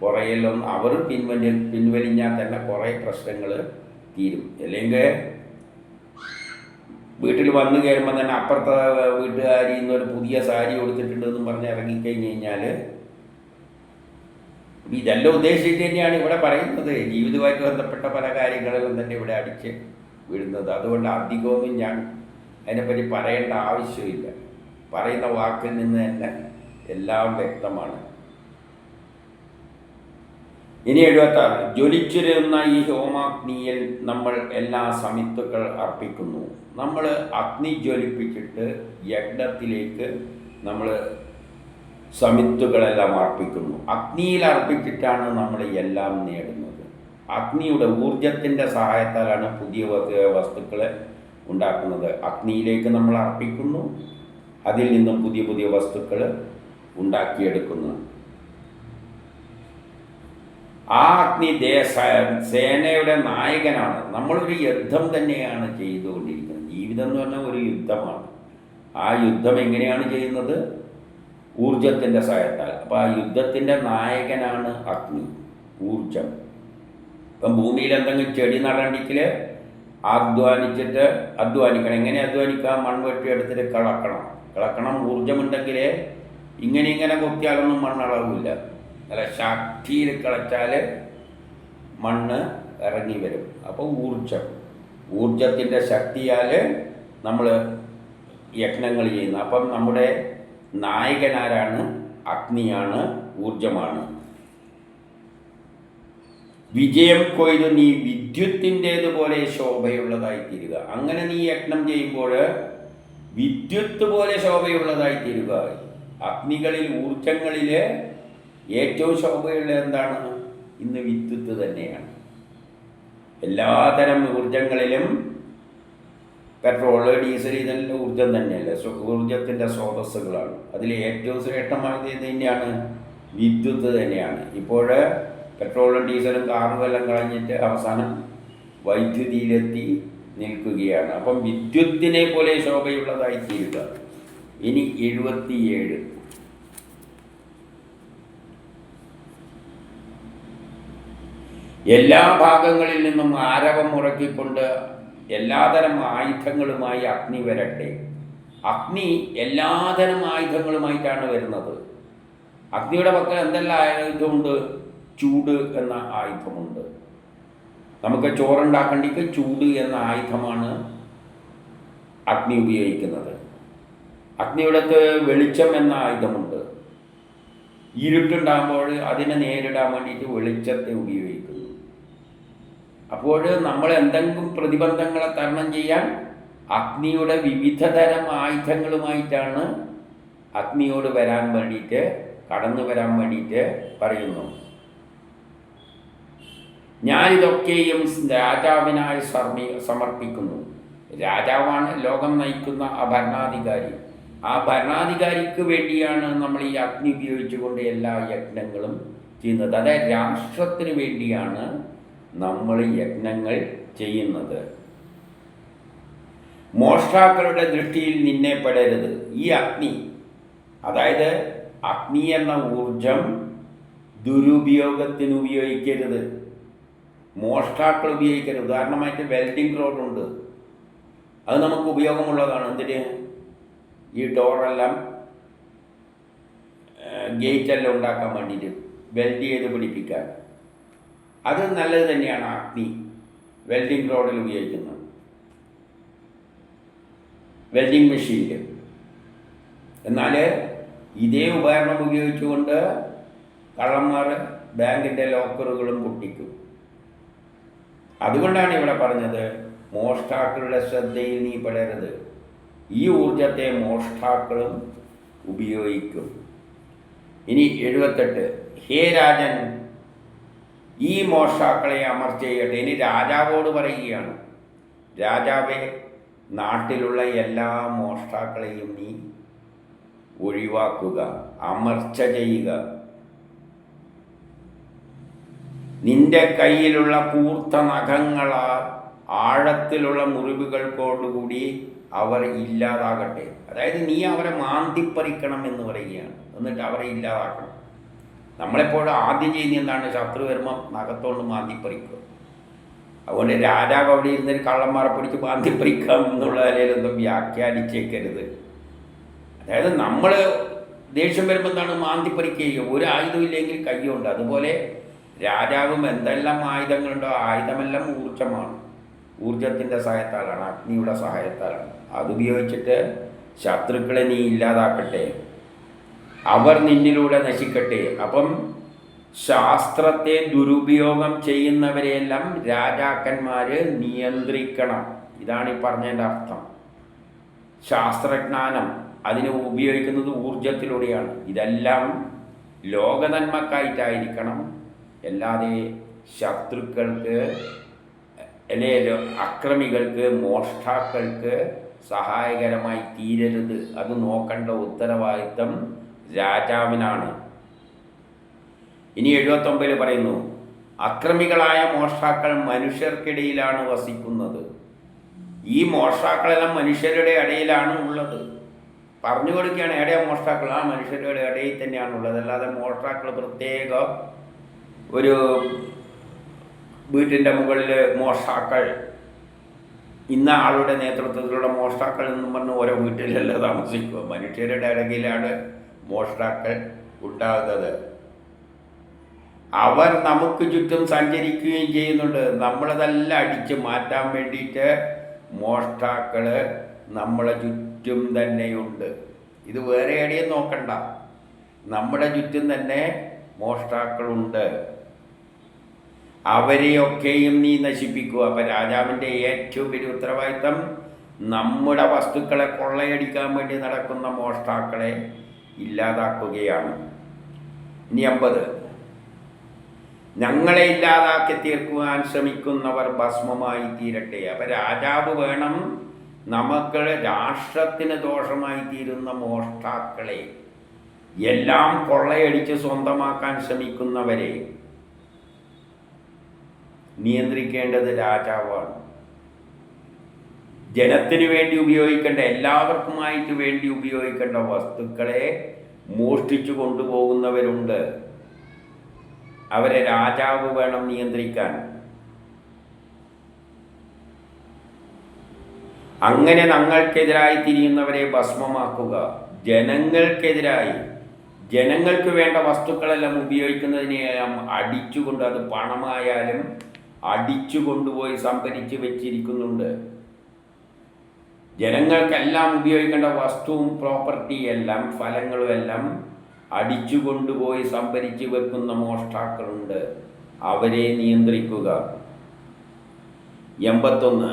കുറേയെല്ലാം അവർ പിൻവലിഞ്ഞാൽ തന്നെ കുറേ പ്രശ്നങ്ങൾ തീരും. അല്ലെങ്കിൽ വീട്ടിൽ വന്നു കയറുമ്പോൾ തന്നെ അപ്പുറത്തെ വീട്ടുകാരി ഇന്നൊരു പുതിയ സാരി കൊടുത്തിട്ടുണ്ടെന്നും പറഞ്ഞ് ഇറങ്ങിക്കഴിഞ്ഞ് കഴിഞ്ഞാൽ, ഇതെല്ലാം ഉദ്ദേശിച്ചിട്ട് തന്നെയാണ് ഇവിടെ പറയുന്നത്. ജീവിതവുമായിട്ട് ബന്ധപ്പെട്ട പല കാര്യങ്ങളെല്ലാം തന്നെ ഇവിടെ അടിച്ച് വീഴുന്നത്. അതുകൊണ്ട് അധികമൊന്നും ഞാൻ അതിനെപ്പറ്റി പറയേണ്ട ആവശ്യമില്ല. പറയുന്ന വാക്കിൽ നിന്ന് തന്നെ എല്ലാം വ്യക്തമാണ്. ഇനി 76. ജ്വലിച്ചിരുന്ന ഈ ഹോമാഗ്നിയിൽ നമ്മൾ എല്ലാ സമിത്തുക്കൾ അർപ്പിക്കുന്നു. നമ്മൾ അഗ്നി ജ്വലിപ്പിച്ചിട്ട് യജ്ഞത്തിലേക്ക് നമ്മൾ സമിത്തുകളെല്ലാം അർപ്പിക്കുന്നു. അഗ്നിയിൽ അർപ്പിച്ചിട്ടാണ് നമ്മൾ എല്ലാം നേടുന്നത്. അഗ്നിയുടെ ഊർജത്തിൻ്റെ സഹായത്താലാണ് പുതിയ വസ്തുക്കൾ ഉണ്ടാക്കുന്നത്. അഗ്നിയിലേക്ക് നമ്മൾ അർപ്പിക്കുന്നു, അതിൽ നിന്നും പുതിയ പുതിയ വസ്തുക്കൾ ഉണ്ടാക്കിയെടുക്കുന്നു. ആ അഗ്നി സേനയുടെ നായകനാണ്. നമ്മളൊരു യുദ്ധം തന്നെയാണ് ചെയ്തുകൊണ്ടിരിക്കുന്നത്. ജീവിതം എന്ന് പറഞ്ഞാൽ ഒരു യുദ്ധമാണ്. ആ യുദ്ധം എങ്ങനെയാണ് ചെയ്യുന്നത്? ഊർജത്തിൻ്റെ സഹായത്താൽ. അപ്പോൾ ആ യുദ്ധത്തിൻ്റെ നായകനാണ് അഗ്നി, ഊർജം. ഇപ്പം ഭൂമിയിൽ എന്തെങ്കിലും ചെടി നടണ്ടെങ്കിൽ അധ്വാനിക്കണം. എങ്ങനെ അധ്വാനിക്കാം? മൺവെട്ടി എടുത്തിട്ട് കളക്കണം. ഊർജമുണ്ടെങ്കിൽ ഇങ്ങനെ കൊത്തിയാലൊന്നും മണ്ണളവില്ല. നല്ല ശക്തിയിൽ കളച്ചാൽ മണ്ണ് ഇറങ്ങി വരും. അപ്പോൾ ഊർജത്തിൻ്റെ ശക്തിയാൽ നമ്മൾ യജ്ഞങ്ങൾ ചെയ്യുന്നത്. അപ്പം നമ്മുടെ നായകനാരാണ്? അഗ്നിയാണ്, ഊർജമാണ്. വിജയം കൊയ്ത് നീ വിദ്യുത്തിൻ്റേതുപോലെ ശോഭയുള്ളതായിത്തീരുക. അങ്ങനെ നീ യജ്ഞം ചെയ്യുമ്പോൾ വിദ്യുത്ത് പോലെ ശോഭയുള്ളതായിത്തീരുക. അഗ്നികളിൽ, ഊർജങ്ങളിൽ ഏറ്റവും ശോഭയുള്ള എന്താണ്? ഇന്ന് വിദ്യുത്ത് തന്നെയാണ്. എല്ലാതരം ഊർജങ്ങളിലും പെട്രോള്, ഡീസൽ ഇതെല്ലാം ഊർജം തന്നെയല്ല, ഊർജത്തിൻ്റെ സ്രോതസ്സുകളാണ്. അതിൽ ഏറ്റവും ശ്രേഷ്ഠമായത് ഇത് തന്നെയാണ്, വിദ്യുത്ത് തന്നെയാണ്. ഇപ്പോൾ പെട്രോളും ഡീസലും കാറും എല്ലാം കളഞ്ഞിട്ട് അവസാനം വൈദ്യുതിയിലെത്തി നിൽക്കുകയാണ്. അപ്പം വിദ്യുത്തിനെ പോലെ ശോഭയുള്ളതായി തീരുക. ഇനി 77. എല്ലാ ഭാഗങ്ങളിൽ നിന്നും ആരവം മുറക്കിക്കൊണ്ട് എല്ലാതരം ആയുധങ്ങളുമായി അഗ്നി വരട്ടെ. അഗ്നി എല്ലാതരം ആയുധങ്ങളുമായിട്ടാണ് വരുന്നത്. അഗ്നിയുടെ പക്കൽ എന്തെല്ലാം ആയുധമുണ്ട്? ചൂട് എന്ന ആയുധമുണ്ട്. നമുക്ക് ചോറുണ്ടാക്കേണ്ടിക്ക് ചൂട് എന്ന ആയുധമാണ് അഗ്നി ഉപയോഗിക്കുന്നത്. അഗ്നിയുടെ വെളിച്ചം എന്ന ആയുധമുണ്ട്. ഇരുട്ടുണ്ടാകുമ്പോൾ അതിനെ നേരിടാൻ വേണ്ടിയിട്ട് വെളിച്ചത്തെ ഉപയോഗിക്കുന്നു. അപ്പോൾ നമ്മൾ എന്തെങ്കിലും പ്രതിബന്ധങ്ങളെ തരണം ചെയ്യാൻ അഗ്നിയുടെ വിവിധ തരം ആയുധങ്ങളുമായിട്ടാണ് അഗ്നിയോട് വരാൻ വേണ്ടിയിട്ട്, കടന്നു വരാൻ വേണ്ടിയിട്ട് പറയുന്നു. ഞാനിതൊക്കെയും രാജാവിനായി സമർപ്പിക്കുന്നു. രാജാവാണ് ലോകം നയിക്കുന്ന ആ ഭരണാധികാരി. ആ ഭരണാധികാരിക്ക് വേണ്ടിയാണ് നമ്മൾ ഈ അഗ്നി ഉപയോഗിച്ചുകൊണ്ട് എല്ലാ യജ്ഞങ്ങളും ചെയ്യുന്നത്. അതായത് രാഷ്ട്രത്തിന് വേണ്ടിയാണ് നമ്മൾ യജ്ഞങ്ങൾ ചെയ്യുന്നത്. മോഷ്ടാക്കളുടെ ദൃഷ്ടിയിൽ നിന്നെ പെടരുത്. ഈ അഗ്നി, അതായത് അഗ്നി എന്ന ഊർജം ദുരുപയോഗത്തിന് ഉപയോഗിക്കരുത്. മോഷ്ടാക്കൾ ഉപയോഗിക്കരുത്. ഉദാഹരണമായിട്ട് വെൽഡിംഗ് റോഡുണ്ട്, അത് നമുക്ക് ഉപയോഗമുള്ളതാണ്. എന്തിന്? ഈ ഡോറെല്ലാം ഗേറ്റെല്ലാം ഉണ്ടാക്കാൻ വേണ്ടിയിട്ട് വെൽഡ് ചെയ്ത് പിടിപ്പിക്കാൻ, അത് നല്ലത് തന്നെയാണ്. അഗ്നി വെൽഡിംഗ് റോഡിൽ ഉപയോഗിക്കുന്നത്, വെൽഡിംഗ് മെഷീനിൽ. എന്നാൽ ഇതേ ഉപകരണം ഉപയോഗിച്ചുകൊണ്ട് കള്ളന്മാർ ബാങ്കിൻ്റെ ലോക്കറുകളും പൊട്ടിക്കും. അതുകൊണ്ടാണ് ഇവിടെ പറഞ്ഞത്, മോഷ്ടാക്കളുടെ ശ്രദ്ധയിൽ നീ പെടരുത്. ഈ ഊർജത്തെ മോഷ്ടാക്കളും ഉപയോഗിക്കും. ഇനി 78. ഹേ രാജൻ, ഈ മോഷ്ടാക്കളെ അമർ ചെയ്യട്ടെ. ഇനി രാജാവോട് പറയുകയാണ്, രാജാവേ, നാട്ടിലുള്ള എല്ലാ മോഷ്ടാക്കളെയും നീ ഒഴിവാക്കുക, അമർച്ച ചെയ്യുക. നിന്റെ കയ്യിലുള്ള കൂർത്ത നഖങ്ങളാൽ ആഴത്തിലുള്ള മുറിവുകൾക്കോടുകൂടി അവർ ഇല്ലാതാകട്ടെ. അതായത് നീ അവരെ മാന്തിപ്പറിക്കണം എന്ന് പറയുകയാണ്. എന്നിട്ട് അവരെ ഇല്ലാതാക്കണം. നമ്മളെപ്പോഴും ആദ്യം ചെയ്യുന്ന എന്താണ്? ശത്രു വരുമ്പം നഖത്തോണ്ട് മാന്തിപ്പറിക്കുക. അതുകൊണ്ട് രാജാവ് അവിടെ ഇരുന്നൊരു കള്ളന്മാരെ പിടിച്ച് മാന്തിപ്പറിക്കാം എന്നുള്ള നിലയിലൊന്നും വ്യാഖ്യാനിച്ചേക്കരുത്. അതായത് നമ്മൾ ദേഷ്യം വരുമ്പോൾ എന്താണ്? മാന്തിപ്പറിക്കുക. ഒരു ആയുധമില്ലെങ്കിൽ കയ്യുണ്ട്. അതുപോലെ രാജാവും എന്തെല്ലാം ആയുധങ്ങളുണ്ടോ ആയുധമെല്ലാം ഊർജമാണ്. ഊർജത്തിൻ്റെ സഹായത്താലാണ്, അഗ്നിയുടെ സഹായത്താലാണ്. അതുപയോഗിച്ചിട്ട് ശത്രുക്കളെ നീ ഇല്ലാതാക്കട്ടെ, അവർ നിന്നിലൂടെ നശിക്കട്ടെ. അപ്പം ശാസ്ത്രത്തെ ദുരുപയോഗം ചെയ്യുന്നവരെയെല്ലാം രാജാക്കന്മാർ നിയന്ത്രിക്കണം. ഇതാണ് ഈ പറഞ്ഞതിൻ്റെ അർത്ഥം. ശാസ്ത്രജ്ഞാനം അതിന് ഉപയോഗിക്കുന്നത് ഊർജത്തിലൂടെയാണ്. ഇതെല്ലാം ലോകനന്മക്കായിട്ടായിരിക്കണം, അല്ലാതെ ശത്രുക്കൾക്ക്, അല്ലെ അക്രമികൾക്ക്, മോഷ്ടാക്കൾക്ക് സഹായകരമായി തീരരുത്. അത് നോക്കേണ്ട ഉത്തരവാദിത്തം രാജാവിനാണ്. ഇനി 79 പറയുന്നു, അക്രമികളായ മോഷ്ടാക്കൾ മനുഷ്യർക്കിടയിലാണ് വസിക്കുന്നത്. ഈ മോഷ്ടാക്കളെല്ലാം മനുഷ്യരുടെ ഇടയിലാണ് ഉള്ളത്. പറഞ്ഞു കൊടുക്കുകയാണ്, എവിടെയാ മോഷ്ടാക്കൾ? ആ മനുഷ്യരുടെ ഇടയിൽ തന്നെയാണ് ഉള്ളത്. അല്ലാതെ മോഷ്ടാക്കൾ പ്രത്യേക ഒരു വീട്ടിൻ്റെ മുകളിൽ മോഷ്ടാക്കൾ, ഇന്ന ആളുടെ നേതൃത്വത്തിലുള്ള മോഷ്ടാക്കൾ എന്നും പറഞ്ഞ് ഓരോ വീട്ടിലല്ല താമസിക്കുക. മനുഷ്യരുടെ ഇടയിലാണ് മോഷ്ടാക്കൾ ഉണ്ടാകുന്നത്. അവർ നമുക്ക് ചുറ്റും സഞ്ചരിക്കുകയും ചെയ്യുന്നുണ്ട്. നമ്മളതെല്ലാം അടിച്ച് മാറ്റാൻ വേണ്ടിയിട്ട് മോഷ്ടാക്കൾ നമ്മളെ ചുറ്റും തന്നെയുണ്ട്. ഇത് വേറെ എവിടെയും നോക്കണ്ട, നമ്മുടെ ചുറ്റും തന്നെ മോഷ്ടാക്കളുണ്ട്. അവരെയൊക്കെയും നീ നശിപ്പിക്കുക. അപ്പം രാജാവിൻ്റെ ഏറ്റവും വലിയ ഉത്തരവാദിത്തം നമ്മുടെ വസ്തുക്കളെ കൊള്ളയടിക്കാൻ വേണ്ടി നടക്കുന്ന മോഷ്ടാക്കളെ ഇല്ലാതാക്കുകയാണ്. ഇനി 50. ഞങ്ങളെ ഇല്ലാതാക്കി തീർക്കുവാൻ ശ്രമിക്കുന്നവർ ഭസ്മമായി തീരട്ടെ. അപ്പം രാജാവ് വേണം, നമുക്ക് രാഷ്ട്രത്തിന് ദോഷമായി തീരുന്ന മോഷ്ടാക്കളെ, എല്ലാം കൊള്ളയടിച്ച് സ്വന്തമാക്കാൻ ശ്രമിക്കുന്നവരെ നിയന്ത്രിക്കേണ്ടത് രാജാവാണ്. ജനത്തിന് വേണ്ടി ഉപയോഗിക്കേണ്ട, എല്ലാവർക്കുമായിട്ട് വേണ്ടി ഉപയോഗിക്കേണ്ട വസ്തുക്കളെ മോഷ്ടിച്ചു കൊണ്ടുപോകുന്നവരുണ്ട്. അവരെ രാജാവ് വേണം നിയന്ത്രിക്കാൻ. അങ്ങനെ ഞങ്ങൾക്കെതിരായി തിരിയുന്നവരെ ഭസ്മമാക്കുക. ജനങ്ങൾക്കെതിരായി, ജനങ്ങൾക്ക് വേണ്ട വസ്തുക്കളെല്ലാം ഉപയോഗിക്കുന്നതിനെ അടിച്ചുകൊണ്ട്, അത് പണമായാലും അടിച്ചു കൊണ്ടുപോയി സംഭരിച്ച് വെച്ചിരിക്കുന്നുണ്ട്. ജനങ്ങൾക്കെല്ലാം ഉപയോഗിക്കേണ്ട വസ്തുവും പ്രോപ്പർട്ടിയെല്ലാം, ഫലങ്ങളും എല്ലാം അടിച്ചു കൊണ്ടുപോയി സംഭരിച്ച് വെക്കുന്ന മോഷ്ടാക്കളുണ്ട്. അവരെ നിയന്ത്രിക്കുക. 81.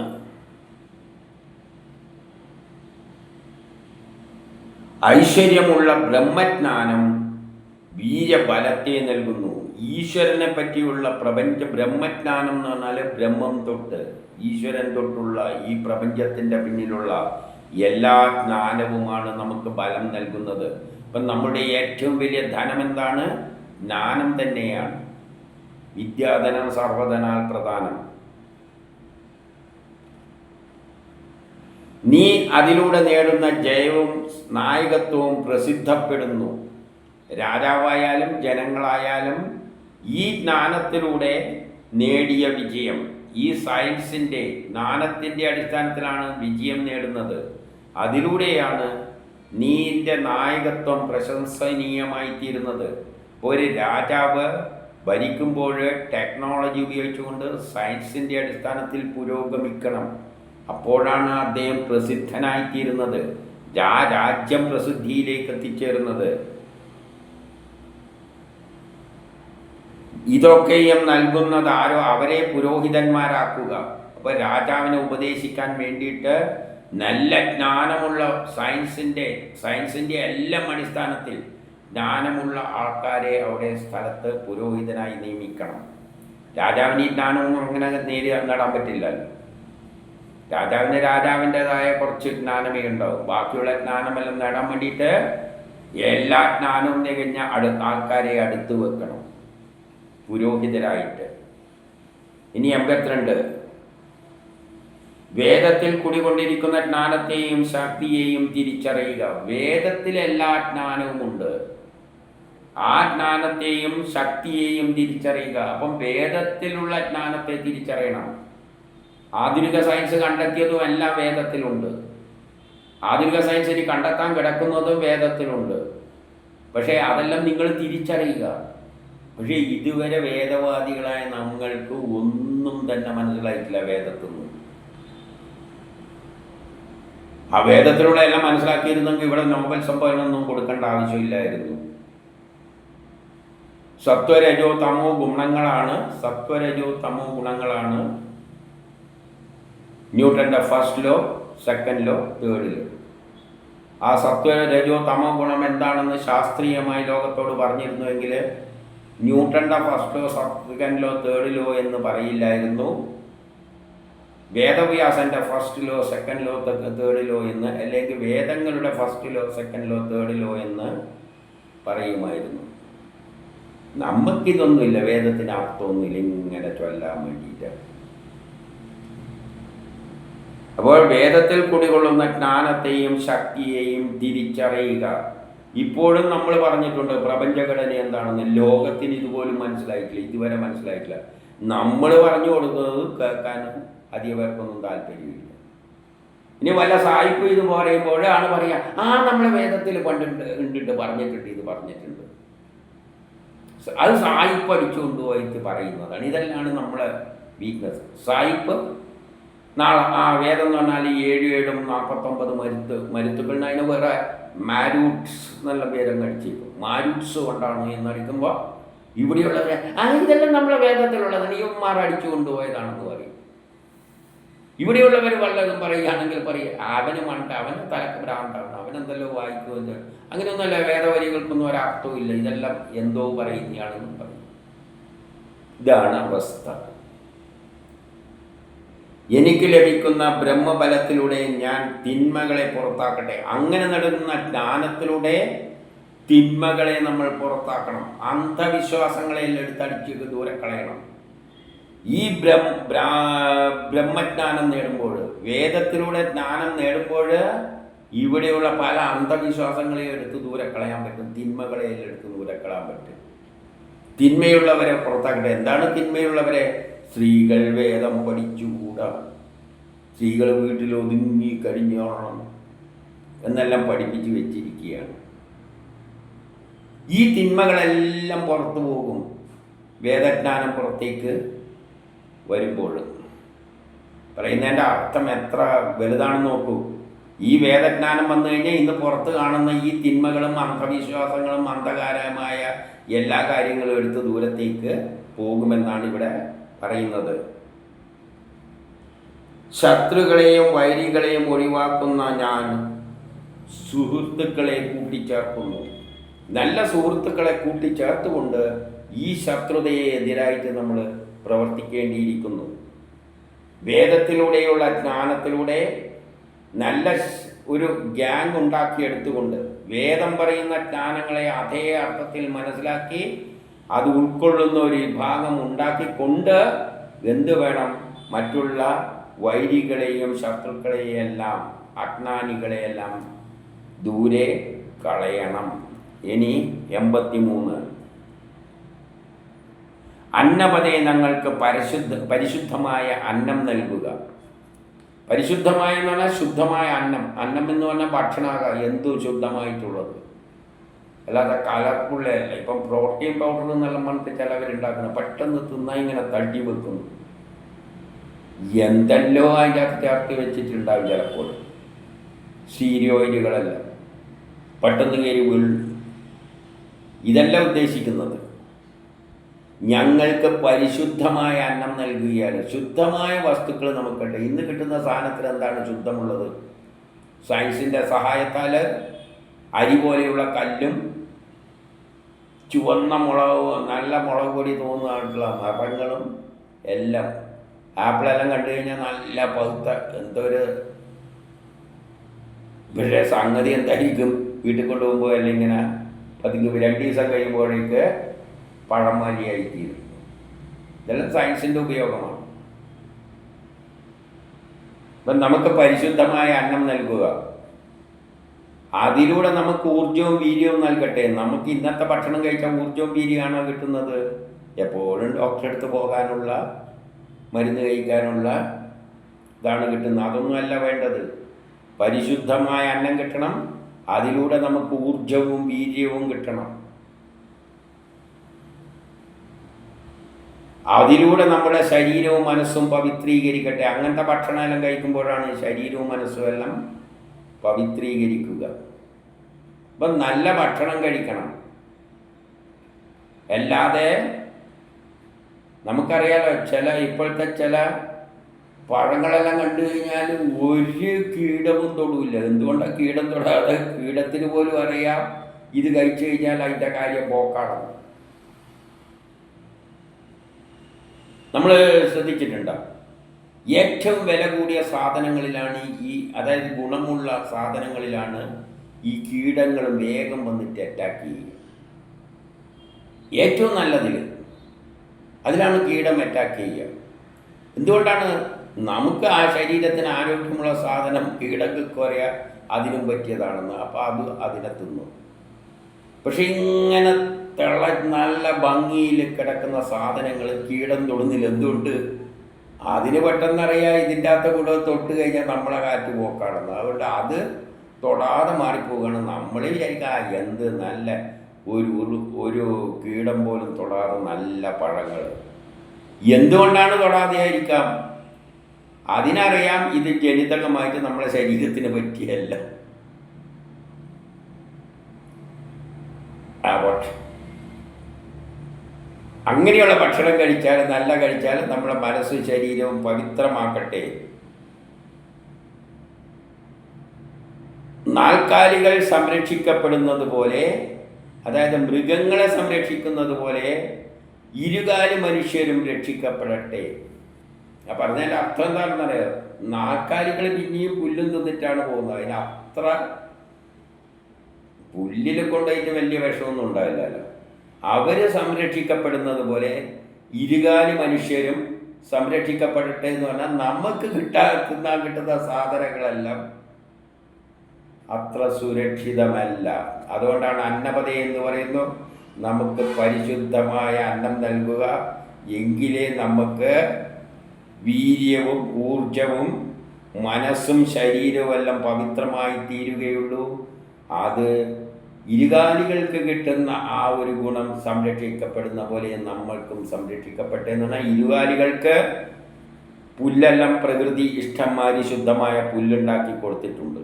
ഐശ്വര്യമുള്ള ബ്രഹ്മജ്ഞാനം വീര്യബലത്തെ നൽകുന്നു. ഈശ്വരനെ പറ്റിയുള്ള ബ്രഹ്മജ്ഞാനം എന്ന് പറഞ്ഞാൽ ബ്രഹ്മം തൊട്ട്, ഈശ്വരൻ തൊട്ടുള്ള ഈ പ്രപഞ്ചത്തിൻ്റെ പിന്നിലുള്ള എല്ലാ ജ്ഞാനവുമാണ് നമുക്ക് ബലം നൽകുന്നത്. അപ്പം നമ്മുടെ ഏറ്റവും വലിയ ധനം എന്താണ്? ജ്ഞാനം തന്നെയാണ്. വിദ്യാധനം സർവധനാൽ പ്രധാനം. നീ അതിലൂടെ നേടുന്ന ജയവും നായകത്വവും പ്രസിദ്ധപ്പെടുന്നു. രാജാവായാലും ജനങ്ങളായാലും ഈ ജ്ഞാനത്തിലൂടെ നേടിയ വിജയം, ഈ സയൻസിൻ്റെ ജ്ഞാനത്തിൻ്റെ അടിസ്ഥാനത്തിലാണ് വിജയം നേടുന്നത്. അതിലൂടെയാണ് നീൻ്റെ നായകത്വം പ്രശംസനീയമായിത്തീരുന്നത്. ഒരു രാജാവ് ഭരിക്കുമ്പോൾ ടെക്നോളജി ഉപയോഗിച്ചുകൊണ്ട് സയൻസിൻ്റെ അടിസ്ഥാനത്തിൽ പുരോഗമിക്കണം. അപ്പോഴാണ് അദ്ദേഹം പ്രസിദ്ധനായിത്തീരുന്നത്, രാജ്യം പ്രസിദ്ധിയിലേക്ക് എത്തിച്ചേരുന്നത്. ഇതൊക്കെയും നൽകുന്നത് ആരോ? അവരെ പുരോഹിതന്മാരാക്കുക. അപ്പോൾ രാജാവിനെ ഉപദേശിക്കാൻ വേണ്ടിയിട്ട് നല്ല ജ്ഞാനമുള്ള സയൻസിൻ്റെ എല്ലാം അടിസ്ഥാനത്തിൽ ജ്ഞാനമുള്ള ആൾക്കാരെ അവിടെ സ്ഥലത്ത് പുരോഹിതനായി നിയമിക്കണം. രാജാവിന് ഈ ജ്ഞാനമൊന്നും അങ്ങനെ നേടാൻ പറ്റില്ലല്ലോ. രാജാവിൻ്റെതായ കുറച്ച് ജ്ഞാനമേ ഉണ്ടാവും. ബാക്കിയുള്ള ജ്ഞാനമെല്ലാം നേടാൻ വേണ്ടിയിട്ട് എല്ലാ ജ്ഞാനവും തികഞ്ഞ ആൾക്കാരെ അടുത്ത് വെക്കണം പുരോഹിതരായിട്ട്. ഇനി 82. വേദത്തിൽ കുടികൊണ്ടിരിക്കുന്ന ജ്ഞാനത്തെയും ശക്തിയെയും തിരിച്ചറിയുക. വേദത്തിൽ എല്ലാ ജ്ഞാനവുമുണ്ട്. ആ ജ്ഞാനത്തെയും ശക്തിയെയും തിരിച്ചറിയുക. അപ്പം വേദത്തിലുള്ള ജ്ഞാനത്തെ തിരിച്ചറിയണം. ആധുനിക സയൻസ് കണ്ടെത്തിയതും എല്ലാം വേദത്തിലുണ്ട്. ആധുനിക സയൻസ് ഇനി കണ്ടെത്താൻ കിടക്കുന്നതും വേദത്തിലുണ്ട്. പക്ഷേ അതെല്ലാം നിങ്ങൾ തിരിച്ചറിയുക. പക്ഷേ ഇതുവരെ വേദവാദികളായ നമ്മൾക്ക് ഒന്നും തന്നെ മനസ്സിലായിട്ടില്ല വേദത്തിൽ നിന്ന്. ആ വേദത്തിലൂടെ എല്ലാം മനസ്സിലാക്കിയിരുന്നെങ്കിൽ ഇവിടെ നോബൽ സമ്മാനമൊന്നും കൊടുക്കേണ്ട ആവശ്യമില്ലായിരുന്നു. സത്വരജോ തമോ ഗുണങ്ങളാണ് ന്യൂട്ടൻ്റെ first law, second law, third law. ആ സത്വരജോ തമോ ഗുണം എന്താണെന്ന് ശാസ്ത്രീയമായി ലോകത്തോട് പറഞ്ഞിരുന്നുവെങ്കിൽ ന്യൂട്ടൻ്റെ first law, second law, third law എന്ന് പറയില്ലായിരുന്നു. വേദവ്യാസൻ്റെ first law, second law, third law എന്ന്, അല്ലെങ്കിൽ വേദങ്ങളുടെ first law, second law, third law എന്ന് പറയുമായിരുന്നു. നമുക്കിതൊന്നുമില്ല, വേദത്തിന് അർത്ഥമൊന്നുമില്ല ഇങ്ങനെ ചൊല്ലാൻ വേണ്ടിയിട്ട്. അപ്പോൾ വേദത്തിൽ കുടികൊള്ളുന്ന ജ്ഞാനത്തെയും ശക്തിയെയും തിരിച്ചറിയുക. ഇപ്പോഴും നമ്മൾ പറഞ്ഞിട്ടുണ്ട് പ്രപഞ്ചഘടന എന്താണെന്ന്. ലോകത്തിന് ഇതുപോലും മനസ്സിലായിട്ടില്ല, ഇതുവരെ മനസ്സിലായിട്ടില്ല. നമ്മൾ പറഞ്ഞു കൊടുക്കുന്നത് കേൾക്കാനും അധികം പേർക്കൊന്നും താല്പര്യമില്ല. ഇനി വല്ല സായിപ്പ് ഇത് പറയുമ്പോഴാണ് പറയുക, നമ്മളെ വേദത്തിൽ പണ്ടുണ്ട് പറഞ്ഞിട്ടുണ്ട്, ഇത് പറഞ്ഞിട്ടുണ്ട്. അത് സായിപ്പ് അടിച്ചു കൊണ്ടുപോയിട്ട് പറയുന്നതാണ്. ഇതെല്ലാം നമ്മളെ വീക്ക്നെസ്. സായിപ്പ് നാളെ വേദം എന്ന് പറഞ്ഞാൽ 7 49 മരുത്തുകൾ. അതിന് വേറെ മാരൂട്ട്സ് എന്നുള്ള പേരങ്ങ് അടിച്ചിരിക്കും. മാരൂട്ട്സ് കൊണ്ടാണ് എന്നടിക്കുമ്പോൾ ഇവിടെയുള്ളവരെ ഇതെല്ലാം നമ്മളെ വേദത്തിലുള്ളതാണ്, ഇവന്മാർ അടിച്ചു കൊണ്ടുപോയതാണെന്ന് പറയും. ഇവിടെയുള്ളവർ വല്ലതും പറയുകയാണെങ്കിൽ പറയും അവന് തലക്ക് ഭ്രാന്താണ്, അവനെന്തെല്ലോ വായിക്കുമെന്ന്. അങ്ങനെയൊന്നുമല്ല, വേദവരികൾക്കൊന്നും ഒരർത്ഥവും ഇല്ല, ഇതെല്ലാം എന്തോ പറയുന്നതാണെന്നും പറയും. ഇതാണ് അവസ്ഥ. എനിക്ക് ലഭിക്കുന്ന ബ്രഹ്മബലത്തിലൂടെ ഞാൻ തിന്മകളെ പുറത്താക്കട്ടെ. അങ്ങനെ നടക്കുന്ന ജ്ഞാനത്തിലൂടെ തിന്മകളെ നമ്മൾ പുറത്താക്കണം. അന്ധവിശ്വാസങ്ങളെല്ലാം എടുത്തടിച്ച് ദൂരെ കളയണം. ഈ ബ്രഹ്മജ്ഞാനം നേടുമ്പോൾ, വേദത്തിലൂടെ ജ്ഞാനം നേടുമ്പോൾ ഇവിടെയുള്ള പല അന്ധവിശ്വാസങ്ങളെയും എടുത്ത് ദൂരെ കളയാൻ പറ്റും. തിന്മകളെയും എടുത്ത് ദൂരെ കളയാൻ പറ്റും. തിന്മയുള്ളവരെ പുറത്താക്കട്ടെ. എന്താണ് തിന്മയുള്ളവരെ? സ്ത്രീകൾ വേദം പഠിച്ചുകൂടാ, സ്ത്രീകൾ വീട്ടിൽ ഒതുങ്ങി കഴിഞ്ഞോളണം എന്നെല്ലാം പഠിപ്പിച്ച് വെച്ചിരിക്കുകയാണ്. ഈ തിന്മകളെല്ലാം പുറത്തു പോകും വേദജ്ഞാനം പുറത്തേക്ക് വരുമ്പോൾ. പറയുന്നതിൻ്റെ അർത്ഥം എത്ര വലുതാണെന്ന് നോക്കൂ. ഈ വേദജ്ഞാനം വന്നു കഴിഞ്ഞാൽ ഇന്ന് പുറത്ത് കാണുന്ന ഈ തിന്മകളും അന്ധവിശ്വാസങ്ങളും അന്ധകാരമായ എല്ലാ കാര്യങ്ങളും എടുത്ത് ദൂരത്തേക്ക് പോകുമെന്നാണ് ഇവിടെ പറയുന്നത്. ശത്രുക്കളെയും വൈരികളെയും ഒഴിവാക്കുന്ന ഞാൻ സുഹൃത്തുക്കളെ കൂട്ടിച്ചേർക്കുന്നു. നല്ല സുഹൃത്തുക്കളെ കൂട്ടിച്ചേർത്തുകൊണ്ട് ഈ ശത്രുതയെ എതിരായിട്ട് നമ്മൾ പ്രവർത്തിക്കേണ്ടിയിരിക്കുന്നു. വേദത്തിലൂടെയുള്ള ജ്ഞാനത്തിലൂടെ നല്ല ഒരു ഗ്യാങ് ഉണ്ടാക്കിയെടുത്തുകൊണ്ട് വേദം പറയുന്ന ജ്ഞാനങ്ങളെ അതേ അർത്ഥത്തിൽ മനസ്സിലാക്കി അത് ഉൾക്കൊള്ളുന്ന ഒരു വിഭാഗം ഉണ്ടാക്കിക്കൊണ്ട് എന്ത് വേണം? മറ്റുള്ള വൈരികളെയും ശത്രുക്കളെയും എല്ലാം അജ്ഞാനികളെയെല്ലാം ദൂരെ കളയണം. ഇനി 83. അന്നപതേ ഞങ്ങൾക്ക് പരിശുദ്ധമായ അന്നം നൽകുക. പരിശുദ്ധമായ എന്ന് പറഞ്ഞാൽ ശുദ്ധമായ അന്നം. അന്നം എന്ന് പറഞ്ഞാൽ ഭക്ഷണമാകാം, എന്തു ശുദ്ധമായിട്ടുള്ളത്, അല്ലാതെ കലർപ്പുള്ളതല്ല. ഇപ്പം പ്രോട്ടീൻ പൗഡർ എന്നെല്ലാം പറഞ്ഞിട്ട് ചിലവരുണ്ടാക്കുന്നത് പെട്ടെന്ന് തിന്നാൻ ഇങ്ങനെ തട്ടി വെക്കുന്നു. എന്തെല്ലോ അതിൻ്റെ അകത്ത് ചേർത്ത് വെച്ചിട്ടുണ്ടാവും ചിലപ്പോൾ. സ്റ്റീരിയോയിഡുകളെല്ലാം പെട്ടെന്ന് കയറി വീഴും. ഇതല്ല ഉദ്ദേശിക്കുന്നത്. ഞങ്ങൾക്ക് പരിശുദ്ധമായ അന്നം നൽകുകയാണ്. ശുദ്ധമായ വസ്തുക്കൾ നമുക്കുണ്ട്. ഇന്ന് കിട്ടുന്ന സാധനത്തിൽ എന്താണ് ശുദ്ധമുള്ളത്? സയൻസിൻ്റെ സഹായത്താൽ അരി പോലെയുള്ള കല്ലും ചുവന്ന മുളക്, നല്ല മുളക് പൊടി തോന്നുന്നതായിട്ടുള്ള നിറങ്ങളും എല്ലാം. ആപ്പിളെല്ലാം കണ്ടു കഴിഞ്ഞാൽ നല്ല പഴുത്ത എന്തൊരു പക്ഷേ സംഗതി എന്തായിരിക്കും? വീട്ടിൽ കൊണ്ടുപോകുമ്പോൾ എല്ലാം ഇങ്ങനെ പതുങ്ങി 2 ദിവസം കഴിയുമ്പോഴേക്ക് പഴമരിയായി തീരും. ഇതെല്ലാം സയൻസിൻ്റെ ഉപയോഗമാണ്. അപ്പം നമുക്ക് പരിശുദ്ധമായ അന്നം നൽകുക. അതിലൂടെ നമുക്ക് ഊർജവും വീര്യവും നൽകട്ടെ. നമുക്ക് ഇന്നത്തെ ഭക്ഷണം കഴിച്ചാൽ ഊർജവും വീര്യമാണോ കിട്ടുന്നത്? എപ്പോഴും ഡോക്ടറെ അടുത്ത് പോകാനുള്ള, മരുന്ന് കഴിക്കാനുള്ള ഇതാണ് കിട്ടുന്നത്. അതൊന്നുമല്ല വേണ്ടത്. പരിശുദ്ധമായ അന്നം കിട്ടണം. അതിലൂടെ നമുക്ക് ഊർജവും വീര്യവും കിട്ടണം. അതിലൂടെ നമ്മുടെ ശരീരവും മനസ്സും പവിത്രീകരിക്കട്ടെ. അങ്ങനത്തെ ഭക്ഷണമെല്ലാം കഴിക്കുമ്പോഴാണ് ശരീരവും മനസ്സും എല്ലാം പവിത്രീകരിക്കുക. അപ്പം നല്ല ഭക്ഷണം കഴിക്കണം. അല്ലാതെ നമുക്കറിയാലോ, ഇപ്പോഴത്തെ ചില പഴങ്ങളെല്ലാം കണ്ടു കഴിഞ്ഞാൽ ഒരു കീടവും തൊടില്ല. എന്തുകൊണ്ടാണ് കീടം തൊടാതെ? കീടത്തിന് പോലും അറിയാം ഇത് കഴിച്ചു കഴിഞ്ഞാൽ അതിൻ്റെ കാര്യം പോക്കാണെന്ന്. നമ്മൾ ശ്രദ്ധിച്ചിട്ടുണ്ടോ? ഏറ്റവും വില കൂടിയ സാധനങ്ങളിലാണ് അതായത് ഗുണമുള്ള സാധനങ്ങളിലാണ് ഈ കീടങ്ങൾ വേഗം വന്നിട്ട് അറ്റാക്ക് ചെയ്യുക. ഏറ്റവും നല്ലതിൽ അതിലാണ് കീടം അറ്റാക്ക് ചെയ്യുക. എന്തുകൊണ്ടാണ്? നമുക്ക് ആ ശരീരത്തിന് ആരോഗ്യമുള്ള സാധനം കീടങ്ങൾക്ക് അറിയാം അതിനും പറ്റിയതാണെന്ന്. അപ്പോൾ അതിനെ തിന്നു. പക്ഷെ ഇങ്ങനെ നല്ല ഭംഗിയിൽ കിടക്കുന്ന സാധനങ്ങൾ കീടം തൊടുന്നില്ല. എന്തുകൊണ്ട്? അതിന് പെട്ടെന്നറിയാം ഇതിൻ്റെ അകത്ത് കൂടെ തൊട്ട് കഴിഞ്ഞാൽ നമ്മളെ കാറ്റ് പോക്കാണെന്ന്. അതുകൊണ്ട് അത് തൊടാതെ മാറിപ്പോവുകയാണ്. നമ്മൾ വിചാരിക്കുക എന്ത് നല്ല ഒരു കീടം പോലും തൊടാതെ നല്ല പഴങ്ങൾ. എന്തുകൊണ്ടാണ് തൊടാതെ ആയിരിക്കാം? അതിനറിയാം ഇത് ജനിതകമായിട്ട് നമ്മളെ ശരീരത്തിന് പറ്റിയല്ല. അങ്ങനെയുള്ള ഭക്ഷണം കഴിച്ചാൽ, നല്ല കഴിച്ചാൽ നമ്മളെ മനസ്സും ശരീരവും പവിത്രമാക്കട്ടെ. നാൽക്കാലികൾ സംരക്ഷിക്കപ്പെടുന്നത് പോലെ, അതായത് മൃഗങ്ങളെ സംരക്ഷിക്കുന്നത് പോലെ ഇരുകാലി മനുഷ്യരും രക്ഷിക്കപ്പെടട്ടെ. ആ പറഞ്ഞതിൻ്റെ അർത്ഥം എന്താണെന്നറിയാം? നാൽക്കാലികൾ പിന്നെയും പുല്ലും തിന്നിട്ടാണ് പോകുന്നത്. അതിന് അത്ര പുല്ലിൽ കൊണ്ടുപോയിട്ട് വലിയ വിഷമൊന്നും ഉണ്ടാവില്ലല്ലോ. അവർ സംരക്ഷിക്കപ്പെടുന്നത് പോലെ ഇരുകാലി മനുഷ്യരും സംരക്ഷിക്കപ്പെടട്ടെ എന്ന് പറഞ്ഞാൽ നമുക്ക് തിന്നാൻ കിട്ടുന്ന സാധനങ്ങളെല്ലാം അത്ര സുരക്ഷിതമല്ല. അതുകൊണ്ടാണ് അന്നപതേ എന്ന് പറയുന്നു, നമുക്ക് പരിശുദ്ധമായ അന്നം നൽകുക, എങ്കിലേ നമുക്ക് വീര്യവും ഊർജവും മനസ്സും ശരീരവും എല്ലാം പവിത്രമായി തീരുകയുള്ളൂ. അത് ഇരുകാലികൾക്ക് കിട്ടുന്ന ആ ഒരു ഗുണം സംരക്ഷിക്കപ്പെടുന്ന പോലെ നമ്മൾക്കും സംരക്ഷിക്കപ്പെട്ടെന്ന് പറഞ്ഞാൽ, ഇരുകാലികൾക്ക് പുല്ലെല്ലാം പ്രകൃതി ഇഷ്ടംമാതിരി ശുദ്ധമായ പുല്ലുണ്ടാക്കി കൊടുത്തിട്ടുണ്ട്.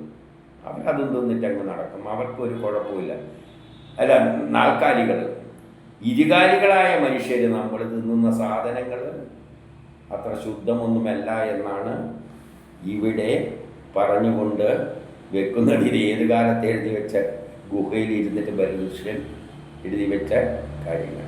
അവരതും തിന്നിട്ടങ്ങ് നടക്കും, അവർക്കൊരു കുഴപ്പമില്ല. അല്ല, നാൽക്കാലികൾ, ഇരുകാലികളായ മനുഷ്യർ നമ്മൾ തിന്നുന്ന സാധനങ്ങൾ അത്ര ശുദ്ധമൊന്നുമല്ല എന്നാണ് ഇവിടെ പറഞ്ഞുകൊണ്ട് വെക്കുന്നത്. ഇത് ഏത് കാലത്ത് എഴുതി വെച്ച ഗുഹയിൽ ഇരുന്നിട്ട് ഭരതകൃഷ്ണൻ എഴുതി വെച്ച കാര്യങ്ങൾ.